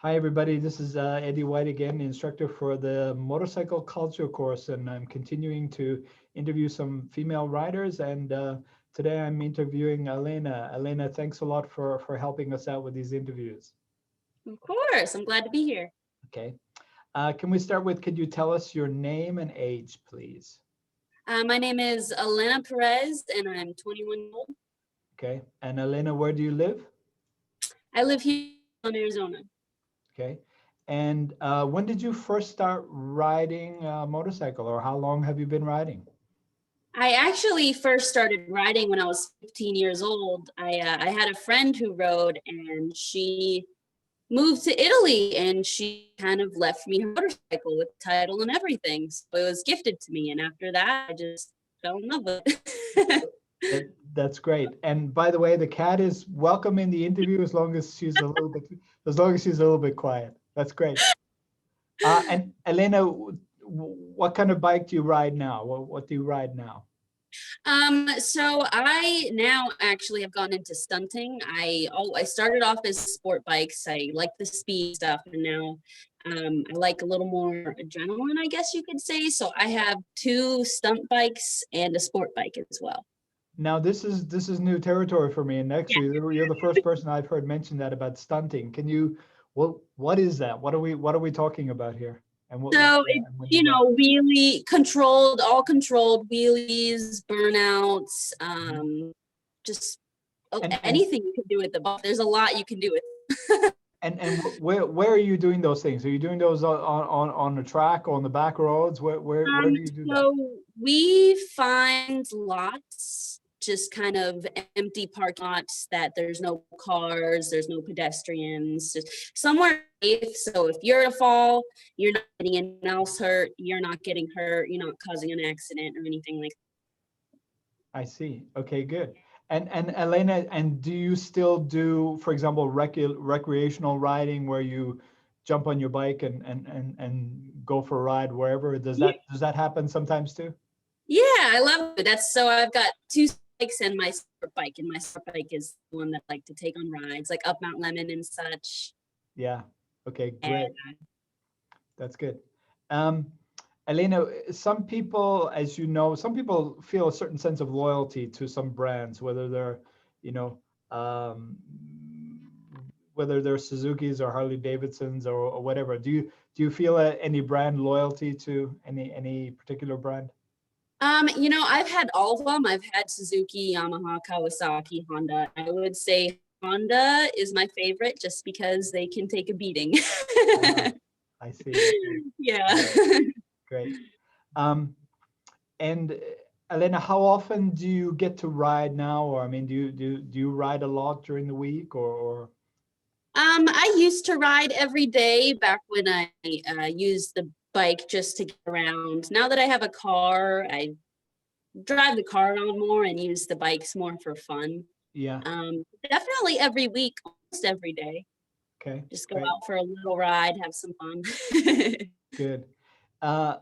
Hi, everybody. This is Eddie White again, instructor for the motorcycle culture course, and I'm continuing to interview some female riders. And today I'm interviewing Alena. Alena, thanks a lot for helping us out with these interviews. Of course, I'm glad to be here. Okay. Can we start with, could you tell us your name and age, please? My name is Alena Perez, and I'm 21 years old. Okay. And Alena, where do you live? I live here in Arizona. Okay. And when did you first start riding a motorcycle, or how long have you been riding? I actually first started riding when I was 15 years old. I had a friend who rode, and she moved to Italy, and she kind of left me her motorcycle with title and everything. So it was gifted to me, and after that, I just fell in love with it. That's great. And by the way, the cat is welcome in the interview as long as she's a little bit quiet. That's great. And Elena, what kind of bike do you ride now? What do you ride now? So I now actually have gone into stunting. I started off as sport bikes. I like the speed stuff, and now I like a little more adrenaline, I guess you could say. So I have two stunt bikes and a sport bike as well. Now this is new territory for me, and actually you're the first person I've heard mention that about stunting. Can you, what is that? What are we talking about here? And what So and it's, when you ride? really controlled, all controlled wheelies, burnouts, just And anything you can do with the bike. There's a lot you can do with. where are you doing those things? Are you doing those on the track, on the back roads? Where do you do that? So we find lots, just kind of empty parking lots that there's no cars, there's no pedestrians, just somewhere safe. So if you're to fall, you're not getting anyone else hurt, you're not getting hurt, you're not causing an accident or anything like I see. Okay, good. And Elena, and do you still do, for example, recreational riding where you jump on your bike and go for a ride wherever? Does that. that happen sometimes too? Yeah, I love it. So I've got two bikes and my sport bike, and my sport bike is the one that I like to take on rides, like up Mount Lemon and such. Yeah. Okay, great. And That's good. Um, Elena, some people, as you know, some people feel a certain sense of loyalty to some brands, whether they're, you know, um, whether they're Suzuki's or Harley Davidsons or whatever. Do you feel any brand loyalty to any particular brand? I've had all of them. I've had Suzuki, Yamaha, Kawasaki, Honda. I would say Honda is my favorite just because they can take a beating. I see. Okay. Yeah. Great. Um, and Elena, how often do you get to ride now? Or I mean, do you ride a lot during the week or? I used to ride every day back when I used the bike just to get around. Now that I have a car, I drive the car around more and use the bikes more for fun. Yeah. Definitely every week, almost every day. Okay. Just go Great. out for a little ride, have some fun. Good. Uh,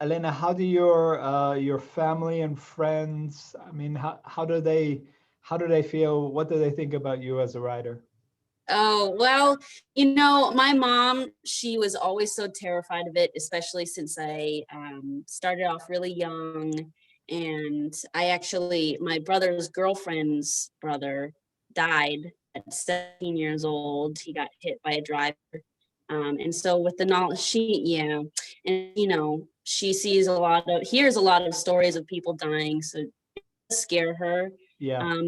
Elena, how do your family and friends, I mean, how do they feel? What do they think about you as a rider? Oh, well, my mom, she was always so terrified of it, especially since I started off really young. And my brother's girlfriend's brother died at 17 years old. He got hit by a driver. And so with the knowledge, yeah, and she hears a lot of stories of people dying, so it does scare her. Yeah.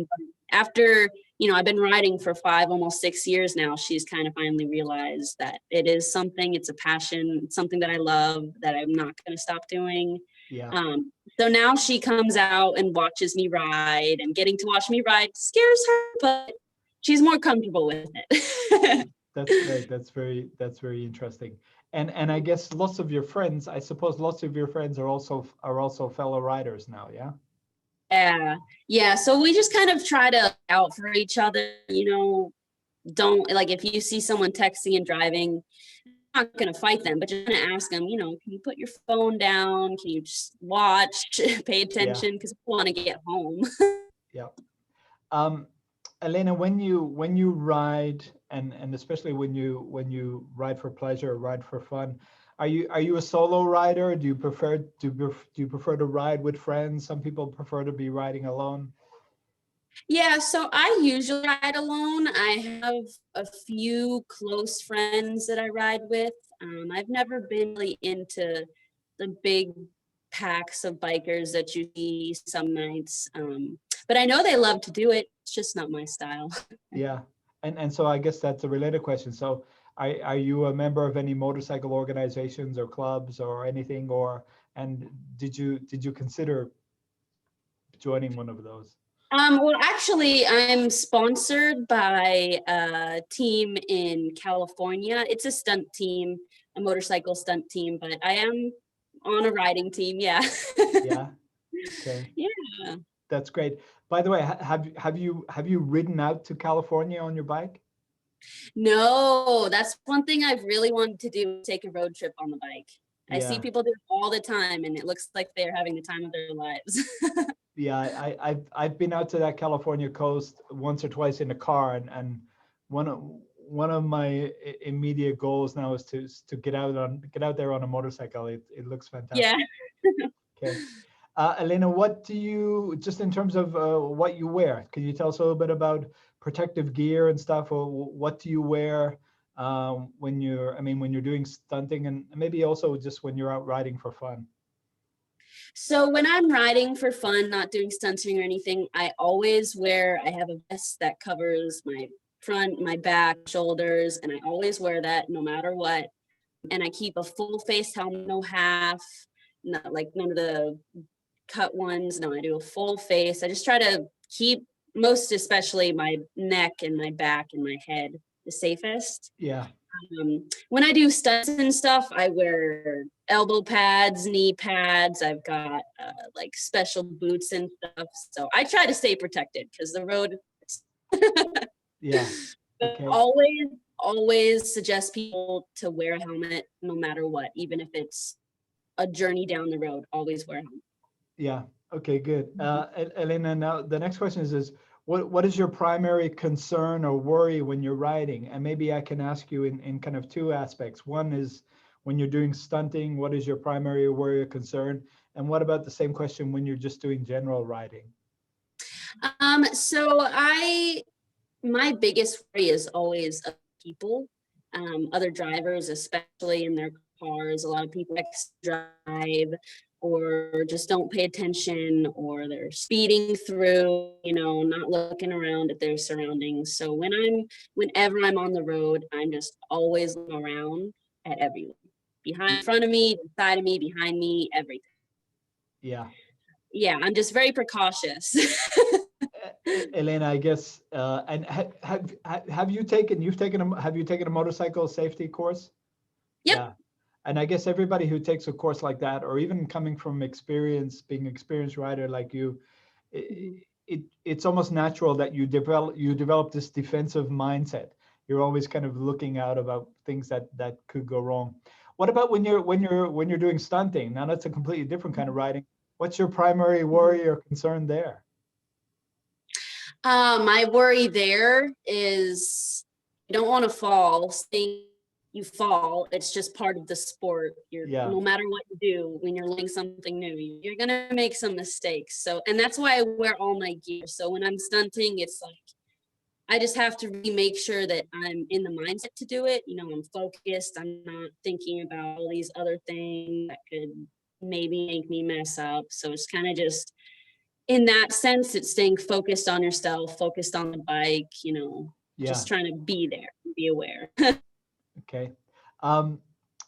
After I've been riding for 5, almost 6 years now, she's kind of finally realized that it's a passion, it's something that I love, that I'm not going to stop doing. Yeah. So now she comes out and watches me ride, and getting to watch me ride scares her, but she's more comfortable with it. That's great. That's very interesting. And I guess I suppose lots of your friends are also fellow riders now, yeah? Yeah. So we just kind of try to out for each other, don't, like, if you see someone texting and driving, I'm not going to fight them, but just going to ask them, can you put your phone down? Can you just watch, pay attention? Because I want to get home. Yeah. Elena, when you ride, and especially when you ride for pleasure, ride for fun. Are you a solo rider? Do you prefer to ride with friends? Some people prefer to be riding alone. Yeah, so I usually ride alone. I have a few close friends that I ride with. I've never been really into the big packs of bikers that you see some nights. But I know they love to do it. It's just not my style. Yeah, and so I guess that's a related question. So are you a member of any motorcycle organizations or clubs or anything, or and did you consider joining one of those? Well, actually, I'm sponsored by a team in California. It's a stunt team, a motorcycle stunt team, but I am on a riding team. Yeah. Yeah. Okay. Yeah. That's great. By the way, have you ridden out to California on your bike? No, that's one thing I've really wanted to do, take a road trip on the bike. I see Yeah. people do it all the time and it looks like they're having the time of their lives. Yeah, I've been out to that California coast once or twice in a car, and one of my immediate goals now is to get out there on a motorcycle. It looks Yeah. fantastic. Okay. Elena, what do you, just in terms of what you wear, can you tell us a little bit about protective gear and stuff, or what do you wear when you're doing stunting, and maybe also just when you're out riding for fun? So when I'm riding for fun, not doing stunting or anything, I have a vest that covers my front, my back, shoulders, and I always wear that no matter what. And I keep a full face helmet, no half, not like none of the cut ones. No, I do a full face. I just try to keep most especially my neck and my back and my head the safest. Yeah. When I do stunts and stuff, I wear elbow pads, knee pads. I've got like special boots and stuff. So I try to stay protected because the road. Yeah. But Okay. always suggest people to wear a helmet no matter what, even if it's a journey down the road. Always wear a helmet. Yeah. Okay, good. Elena, now the next question is what is your primary concern or worry when you're riding? And maybe I can ask you in kind of two aspects. One is when you're doing stunting, what is your primary worry or concern? And what about the same question when you're just doing general riding? So my biggest worry is always people, other drivers, especially in their cars. A lot of people drive or just don't pay attention or they're speeding through, not looking around at their surroundings. So whenever I'm on the road, I'm just always looking around at everyone behind, in front of me, side of me, behind me, everything. Yeah. Yeah, I'm just very precautious. Elena, I guess, and have you taken a motorcycle safety course? Yep. Yeah. And I guess everybody who takes a course like that, or even coming from experience, being an experienced rider like you, it's almost natural that you develop this defensive mindset. You're always kind of looking out about things that could go wrong. What about when you're doing stunting? Now that's a completely different kind of riding. What's your primary worry or concern there? My worry there is you don't want to fall. Saying you fall, it's just part of the sport. Yeah. No matter what you do, when you're learning something new, you're gonna make some mistakes. So, and that's why I wear all my gear. So when I'm stunting, it's like I just have to really make sure that I'm in the mindset to do it. I'm focused. I'm not thinking about all these other things that could maybe make me mess up. So it's kind of just in that sense, it's staying focused on yourself, focused on the bike, Yeah. just trying to be there, be aware. Okay. Um,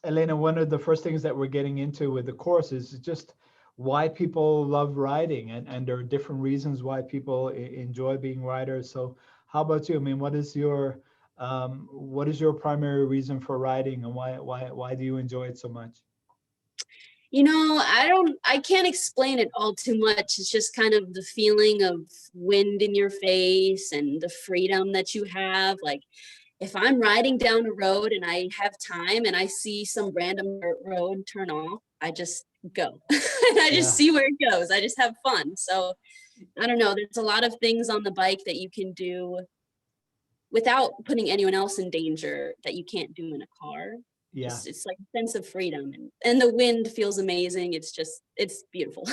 Elena, one of the first things that we're getting into with the course is just why people love riding, and there are different reasons why people enjoy being riders. So how about you? I mean, what is your primary reason for riding, and why do you enjoy it so much? I can't explain it all too much. It's just kind of the feeling of wind in your face and the freedom that you have. Like if I'm riding down a road and I have time and I see some random road turn off, I just go and I just Yeah. see where it goes. I just have fun. So I don't know. There's a lot of things on the bike that you can do without putting anyone else in danger that you can't do in a car. Yeah. Just, it's like a sense of freedom, and the wind feels amazing. It's beautiful.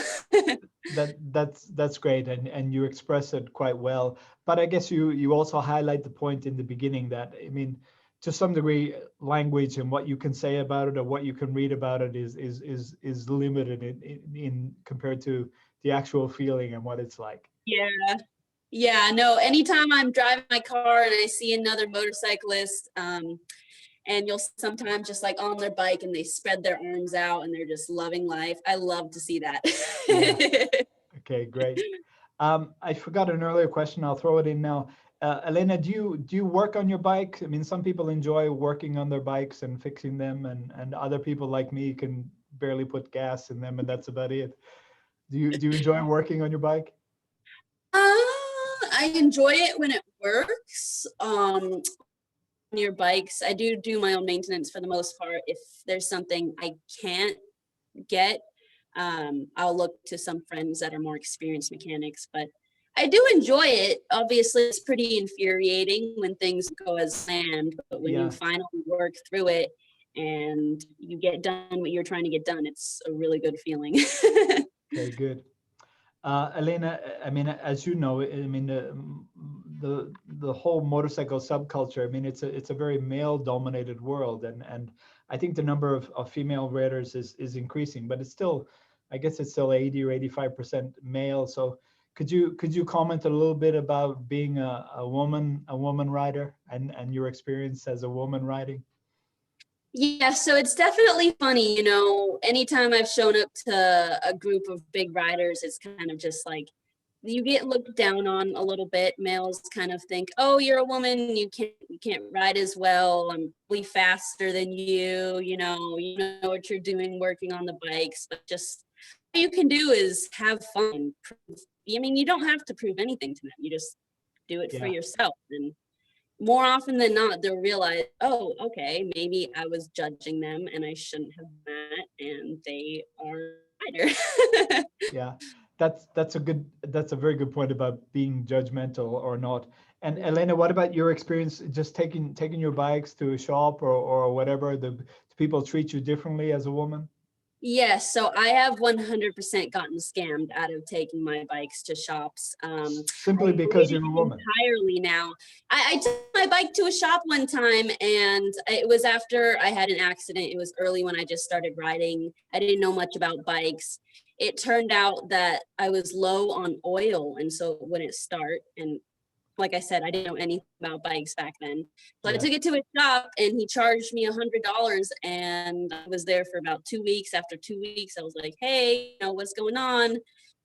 That's great, and you express it quite well. But I guess you also highlight the point in the beginning that, I mean, to some degree, language and what you can say about it or what you can read about it is limited in compared to the actual feeling and what it's like. Yeah. Yeah, no, anytime I'm driving my car and I see another motorcyclist, and you'll sometimes just like on their bike and they spread their arms out and they're just loving life. I love to see that. Yeah. Okay, great. I forgot an earlier question. I'll throw it in now. Alena, do you work on your bike? I mean, some people enjoy working on their bikes and fixing them, and other people like me can barely put gas in them, and that's about it. Do you enjoy working on your bike? I enjoy it when it works. Your bikes, I do my own maintenance for the most part. If there's something I can't get, I'll look to some friends that are more experienced mechanics, but I do enjoy it. Obviously, it's pretty infuriating when things go as planned, but when you Yeah. finally work through it and you get done what you're trying to get done, it's a really good feeling. Okay, good. Alena, I mean, as you know, I mean, the whole motorcycle subculture. I mean, it's a very male-dominated world, and I think the number of female riders is increasing, but it's still, I guess it's still 80 or 85% male. So could you comment a little bit about being a woman rider and your experience as a woman riding? Yeah, so it's definitely funny, anytime I've shown up to a group of big riders, it's kind of just like you get looked down on a little bit. Males kind of think, "Oh, you're a woman, you can't ride as well. I'm way faster than you, you know what you're doing working on the bikes." But just all you can do is have fun. I mean, you don't have to prove anything to them. You just do it for Yeah. yourself, and more often than not, they'll realize, oh, okay, maybe I was judging them and I shouldn't have done that, and they are a writer. Yeah, that's a very good point about being judgmental or not. And Elena, what about your experience just taking your bikes to a shop or whatever? The people treat you differently as a woman? Yes, so I have 100% gotten scammed out of taking my bikes to shops. I Simply avoid because it you're a woman. entirely now. I took my bike to a shop one time, and it was after I had an accident. It was early when I just started riding. I didn't know much about bikes. It turned out that I was low on oil, and so it wouldn't start. And like I said, I didn't know anything about bikes back then. So I Yeah, took it to a shop and he charged me $100, and I was there for about 2 weeks. After 2 weeks, I was like, hey, what's going on?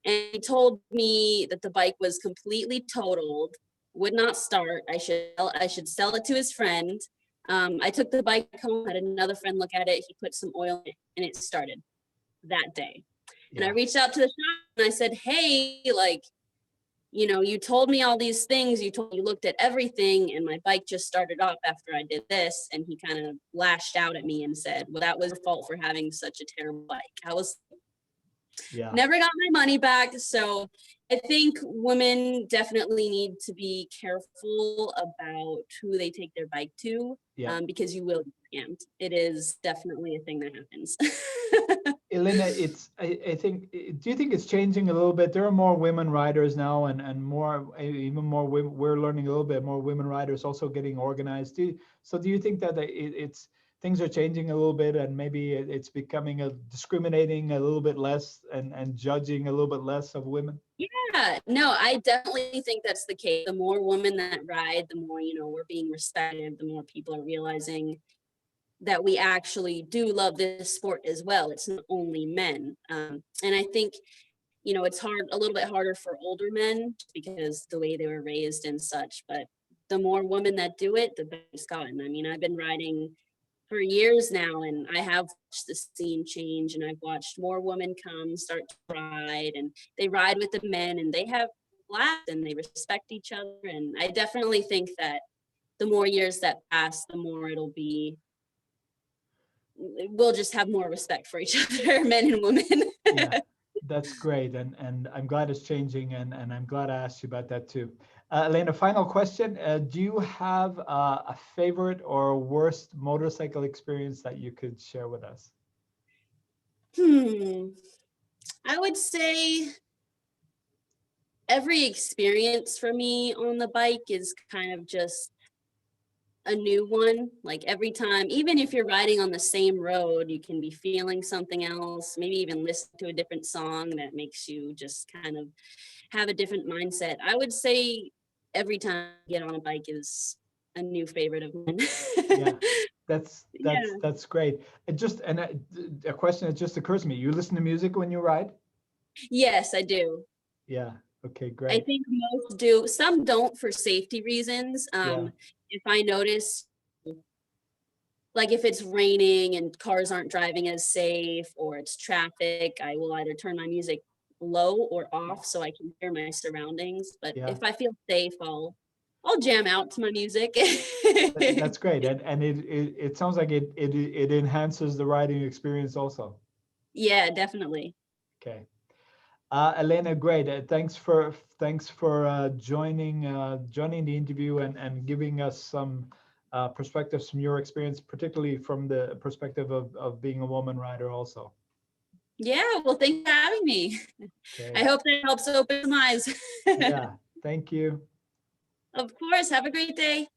And he told me that the bike was completely totaled, would not start. I should sell it to his friend. I took the bike home, had another friend look at it. He put some oil in it and it started that day. And I yeah, reached out to the shop and I said, hey, like, you told me all these things. You looked at everything, and my bike just started up after I did this. And he kind of lashed out at me and said, well, that was your fault for having such a terrible bike. I was yeah, never got my money back. So I think women definitely need to be careful about who they take their bike to, yeah. because you will be scammed. It is definitely a thing that happens. Elena, I think, do you think it's changing a little bit? There are more women riders now, and more, even more women. We're learning a little bit more women riders also getting organized. Do you think that it's things are changing a little bit, and maybe it's becoming a discriminating a little bit less and judging a little bit less of women? Yeah, no, I definitely think that's the case. The more women that ride, the more, we're being respected, the more people are realizing that we actually do love this sport as well. It's not only men. And I think, it's a little bit harder for older men because the way they were raised and such, but the more women that do it, the better it's gotten. I mean, I've been riding for years now, and I have watched the scene change, and I've watched more women come start to ride, and they ride with the men and they have laughs and they respect each other. And I definitely think that the more years that pass, the more we'll just have more respect for each other, men and women. Yeah, that's great, and I'm glad it's changing, and I'm glad I asked you about that too. Elena, final question. Do you have a favorite or worst motorcycle experience that you could share with us? I would say every experience for me on the bike is kind of just a new one. Like every time, even if you're riding on the same road, you can be feeling something else, maybe even listen to a different song that makes you just kind of have a different mindset. I would say every time I get on a bike is a new favorite of mine. Yeah, Yeah. that's great. It just and a question that just occurs to me. You listen to music when you ride? Yes, I do. Yeah. Okay, I great. think most do. Some don't for safety reasons. Yeah. If I notice, like if it's raining and cars aren't driving as safe or it's traffic, I will either turn my music low or off so I can hear my surroundings. But Yeah. if I feel safe, I'll jam out to my music. That's great. And it sounds like it enhances the riding experience also. Yeah, definitely. Okay. Elena, great. Thanks for joining the interview and giving us some perspectives from your experience, particularly from the perspective of being a woman rider also. Yeah, well, thanks for having me. I Okay. hope that helps open some eyes. Yeah. Thank you. Of course. Have a great day.